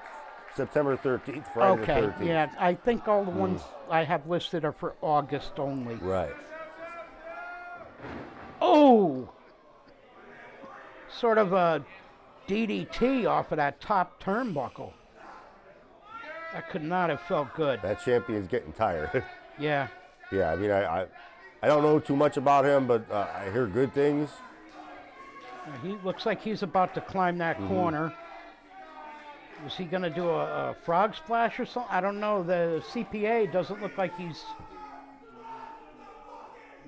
September 13th, Friday the 13th. Yeah, I think all the ones I have listed are for August only. Right. Oh! Sort of a DDT off of that top turnbuckle. That could not have felt good. That champion's getting tired. Yeah. Yeah, I mean, I don't know too much about him, but I hear good things. He looks like he's about to climb that corner. Is he going to do a frog splash or something? I don't know. The CPA doesn't look like he's...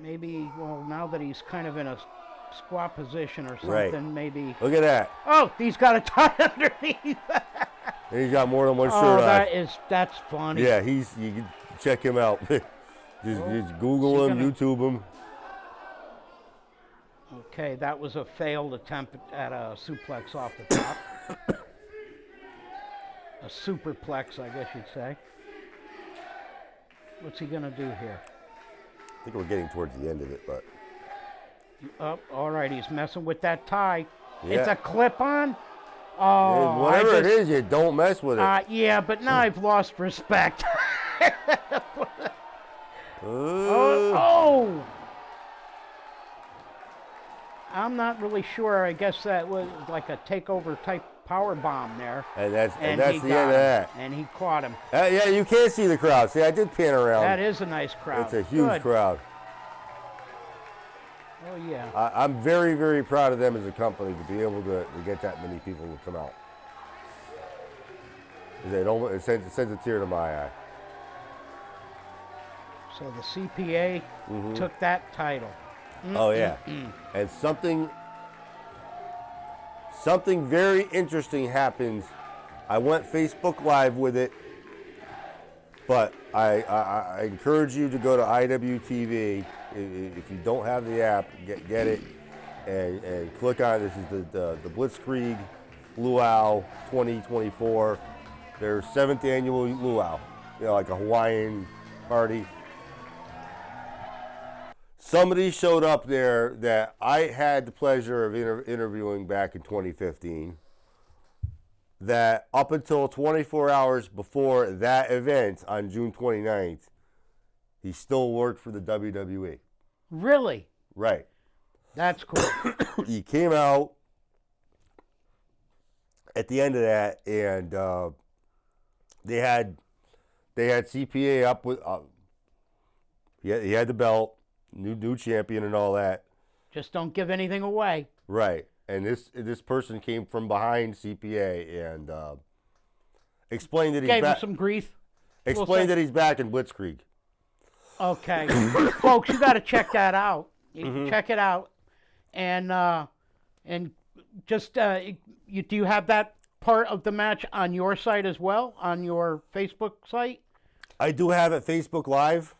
Maybe, well, now that he's kind of in a squat position or something, Right. maybe... Look at that. Oh, he's got a tie underneath. And he's got more than one shirt on. That's funny. Yeah, you can check him out. just Google him, YouTube him. Okay, that was a failed attempt at a suplex off the top. A superplex, I guess you'd say. What's he gonna do here? I think we're getting towards the end of it, but Oh, all right, he's messing with that tie. Yeah. It's a clip-on? Oh, whatever it is, you don't mess with it. Yeah, but now I've lost respect. Oh! I'm not really sure. I guess that was like a takeover type power bomb there. And that's he the end of got that. him, and he caught him. Yeah, you can't see the crowd. See, I did pan around. That is a nice crowd. It's a huge Good. crowd. Oh yeah. I'm very, very proud of them as a company to be able to get that many people to come out. It sends a tear to my eye. So the CPA took that title. Oh yeah, and something very interesting happens. I went Facebook Live with it, but I encourage you to go to IWTV. If you don't have the app, get it and click on it. This is the Blitzkrieg Luau 2024, their 7th annual luau, like a Hawaiian party. Somebody showed up there that I had the pleasure of interviewing back in 2015. that up until 24 hours before that event on June 29th, he still worked for the WWE. Really? Right. That's cool. He came out at the end of that, and they had CPA up with. He had the belt, new champion, and all that. Just don't give anything away. Right. And this person came from behind CPA and explained that he's Gave him back. some grief. Explained that he's back in Blitzkrieg. Okay. Folks, you got to check that out. Check it out. And just, do you have that part of the match on your site as well, on your Facebook site? I do have it Facebook Live.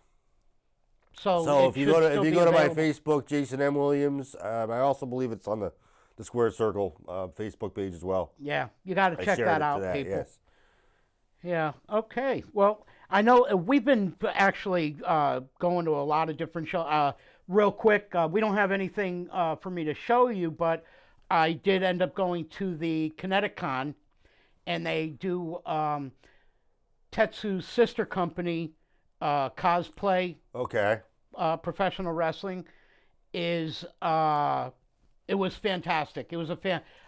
So if you go to my Facebook, Jason M. Williams, I also believe it's on the Square Circle Facebook page as well. Yeah, you got to check that out, people. Yes. Yeah. Okay. Well, I know we've been actually going to a lot of different shows. Real quick, we don't have anything for me to show you, but I did end up going to the Kineticon, and they do Tetsu's sister company, cosplay. Okay. Professional wrestling is it was fantastic. It was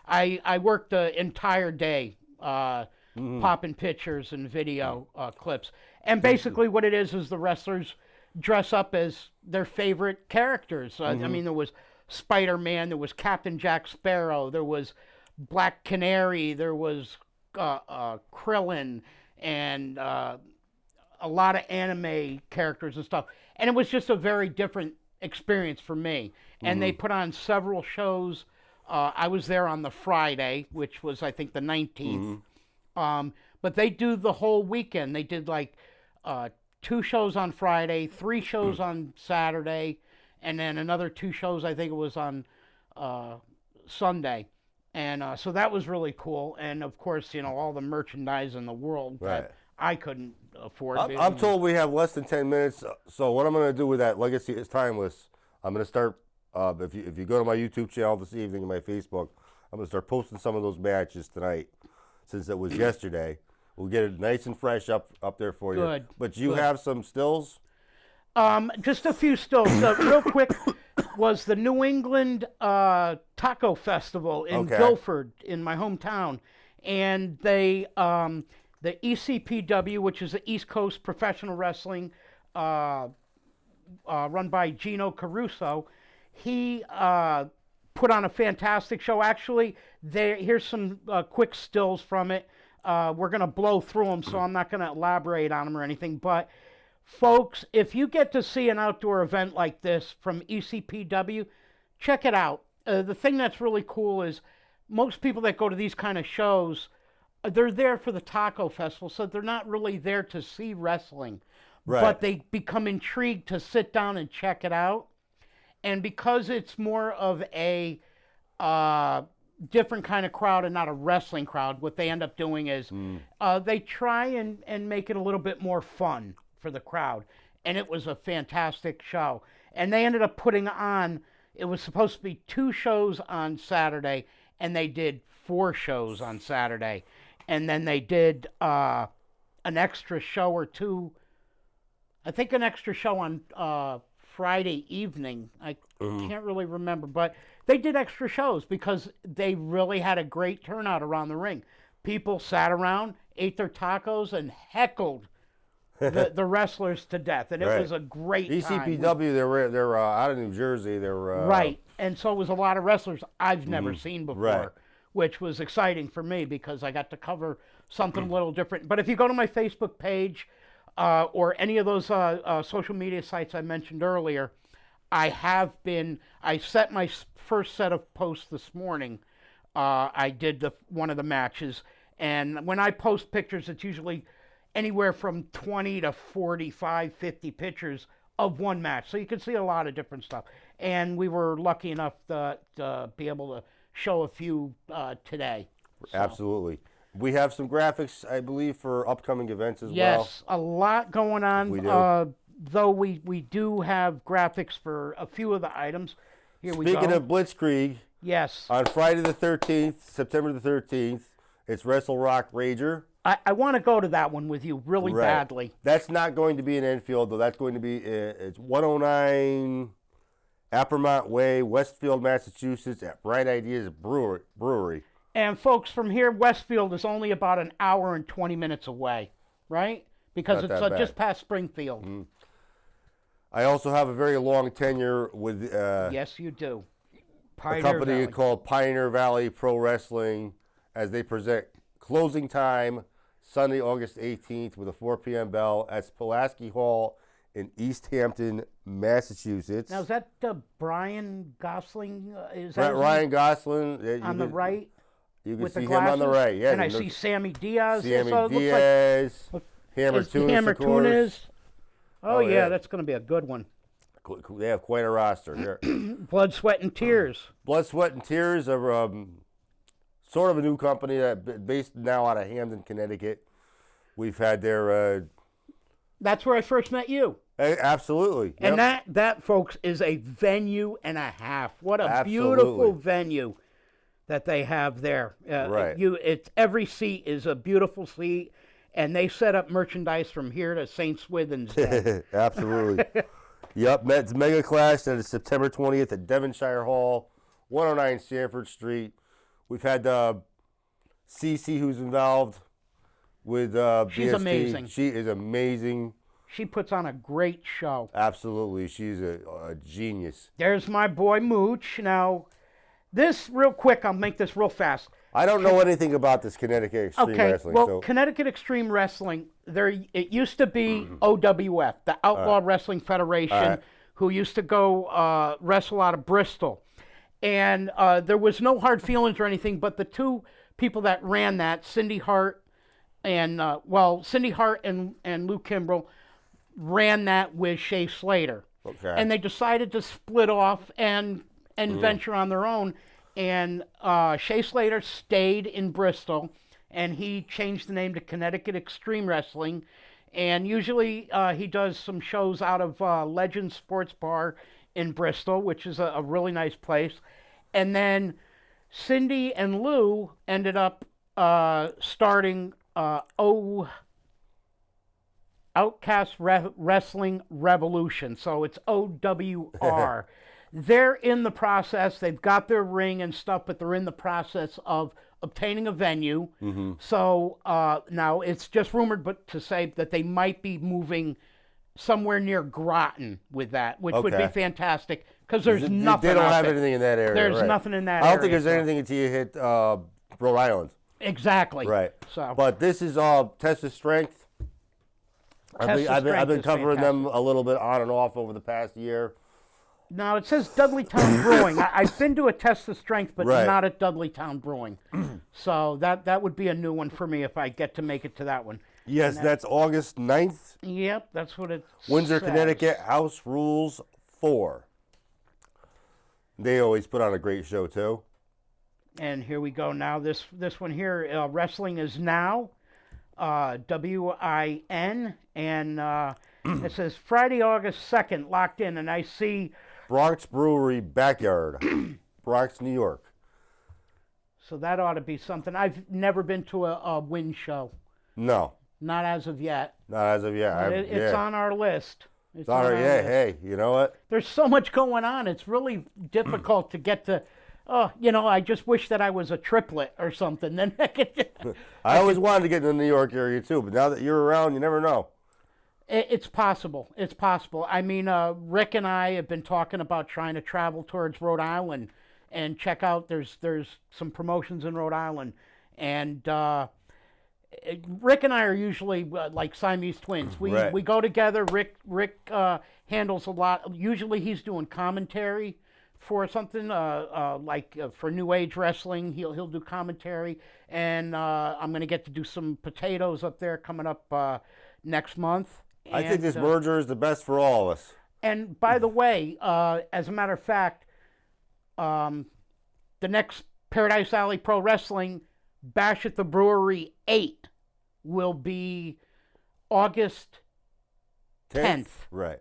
I worked the entire day popping pictures and video clips, and basically what it is the wrestlers dress up as their favorite characters. I mean, there was Spider-Man, there was Captain Jack Sparrow, there was Black Canary, there was Krillin, and a lot of anime characters and stuff. And it was just a very different experience for me. And they put on several shows. I was there on the Friday, which was, I think, the 19th. But they do the whole weekend. They did like 2 shows on Friday, 3 shows on Saturday, and then another 2 shows, I think it was on Sunday. And so that was really cool. And of course, all the merchandise in the world that I couldn't afford. I'm told we have less than 10 minutes. So what I'm going to do with that, Legacy is Timeless, I'm going to start, if you go to my YouTube channel this evening and my Facebook, I'm going to start posting some of those matches tonight since it was yesterday. We'll get it nice and fresh up there for you. Good. But you have some stills? Just a few stills. Real quick, was the New England Taco Festival in Guilford, in my hometown. And they, the ECPW, which is the East Coast Professional Wrestling, run by Gino Caruso, he put on a fantastic show. Actually, here's some quick stills from it. We're going to blow through them, so I'm not going to elaborate on them or anything. But, folks, if you get to see an outdoor event like this from ECPW, check it out. The thing that's really cool is most people that go to these kind of shows, they're there for the Taco Festival, so they're not really there to see wrestling. Right. But they become intrigued to sit down and check it out. And because it's more of a different kind of crowd and not a wrestling crowd, what they end up doing is they try and make it a little bit more fun for the crowd. And it was a fantastic show. And they ended up putting on, it was supposed to be 2 shows on Saturday, and they did 4 shows on Saturday. And then they did an extra show or 2, I think an extra show on Friday evening. I can't really remember, but they did extra shows because they really had a great turnout around the ring. People sat around, ate their tacos, and heckled the wrestlers to death, and it was a great time. ECPW, they're out of New Jersey. They're right, and so it was a lot of wrestlers I've never seen before, which was exciting for me because I got to cover something a little different. But if you go to my Facebook page or any of those social media sites I mentioned earlier, I set my first set of posts this morning. I did one of the matches, and when I post pictures, it's usually anywhere from 20 to 45, 50 pictures of one match. So you can see a lot of different stuff. And we were lucky enough to be able to show a few today. So. Absolutely. We have some graphics, I believe, for upcoming events as well. Yes, a lot going on. We do. Though we do have graphics for a few of the items. Here we go. Speaking of Blitzkrieg, yes, on Friday the 13th, September the 13th, It's Wrestle Rock Rager. I want to go to that one with you really Right. badly. That's not going to be in Enfield, though. That's going to be, it's 109 Appermont Way, Westfield, Massachusetts, at Bright Ideas Brewery. And folks, from here, Westfield is only about an hour and 20 minutes away, right? Because Not it's that bad. just past Springfield. I also have a very long tenure with Yes, you do. a Pioneer company Valley. called Pioneer Valley Pro Wrestling, as they present Closing Time, Sunday, August 18th, with a 4 p.m. bell at Pulaski Hall in East Hampton, Massachusetts. Now, is that Brian Gosling? Is that his Ryan name? Gosling. You On the can- right? You can With see the him glasses? on the right. Yeah, And I look- see Sammy Diaz. Sammy So it looks like Diaz, Hammer it's Tunis, Hammer of course. Tunis. Oh, yeah, yeah. that's going to be a good one. They have quite a roster here. Blood, Sweat, and Tears. Blood, Sweat, and Tears are sort of a new company that based now out of Hamden, Connecticut. We've had their That's where I first met you. absolutely, And yep. that, folks, is a venue and a half. What a Absolutely. beautiful venue that they have there. Right. It's every seat is a beautiful seat, and they set up merchandise from here to St. Swithin's Day. Absolutely. Yep, it's Mega Clash. That is September 20th at Devonshire Hall, 109 Sanford Street. We've had Cece, who's involved with She's BST. amazing. She is amazing. She puts on a great show. Absolutely. She's a genius. There's my boy Mooch. Now, this real quick, I'll make this real fast. I don't know anything about this Connecticut Extreme Okay, Wrestling. well, so Connecticut Extreme Wrestling, it used to be OWF, the Outlaw Wrestling Federation, who used to go wrestle out of Bristol. And there was no hard feelings or anything, but the two people that ran that, Cindy Hart and, Cindy Hart and Lou Kimbrell, ran that with Shea Slater. Okay. And they decided to split off and venture on their own. And Shea Slater stayed in Bristol, and he changed the name to Connecticut Extreme Wrestling. And usually he does some shows out of Legend Sports Bar in Bristol, which is a really nice place. And then Cindy and Lou ended up starting Outcast Wrestling Revolution. So it's OWR. They're in the process. They've got their ring and stuff, but they're in the process of obtaining a venue. Mm-hmm. So now it's just rumored, but to say that they might be moving somewhere near Groton with that, which would be Okay. fantastic because there's nothing. They don't out have there. anything in that area. There's right. nothing in that I don't area, think there's so- anything until you hit Rhode Island. Exactly. Right. So But this is Test of Strength. I've been Strength been is covering fantastic. them a little bit on and off over the past year. now it says Dudleytown Brewing. I've been to a Test of Strength, but Right. not at Dudleytown Brewing. So that would be a new one for me if I get to make it to that one. Yes, that's August 9th. Yep, that's what it Windsor, says. Connecticut, House Rules 4. They always put on a great show, too. And here we go now. This one here, Wrestling is Now, WIN, and it says Friday, August 2nd, locked in, and I see, Bronx Brewery Backyard, Bronx, New York. so that ought to be something. I've never been to a Win show, No, not as of yet. not as of yet. But it's on our list. It's on our Yeah, list. hey, you know what? There's so much going on. It's really difficult to get to. Oh, I just wish that I was a triplet or something. Then I could. I always wanted to get in the New York area, too, but now that you're around, you never know. It's possible. It's possible. I mean, Rick and I have been talking about trying to travel towards Rhode Island and check out. There's some promotions in Rhode Island, and Rick and I are usually like Siamese twins. We Right. we go together. Rick handles a lot. Usually he's doing commentary for something for New Age Wrestling. He'll do commentary, and I'm going to get to do some potatoes up there coming up next month. I think And, this merger is the best for all of us. And by the way, as a matter of fact, the next Paradise Alley Pro Wrestling Bash at the Brewery 8 will be August 10th. Right.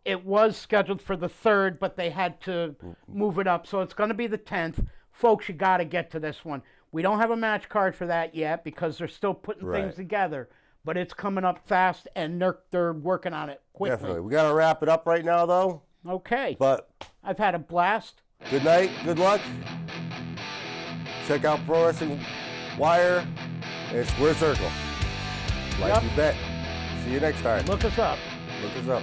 It was scheduled for the 3rd, but they had to move it up. So it's going to be the 10th. Folks, you got to get to this one. We don't have a match card for that yet because they're still putting Right. things together. But it's coming up fast, and they're working on it quickly. Definitely. We got to wrap it up right now, though. Okay. But I've had a blast. good night. Good luck. Check out Pro Wrestling Wire and Square Circle. Like Yep. you bet. See you next time. Look us up. Look us up.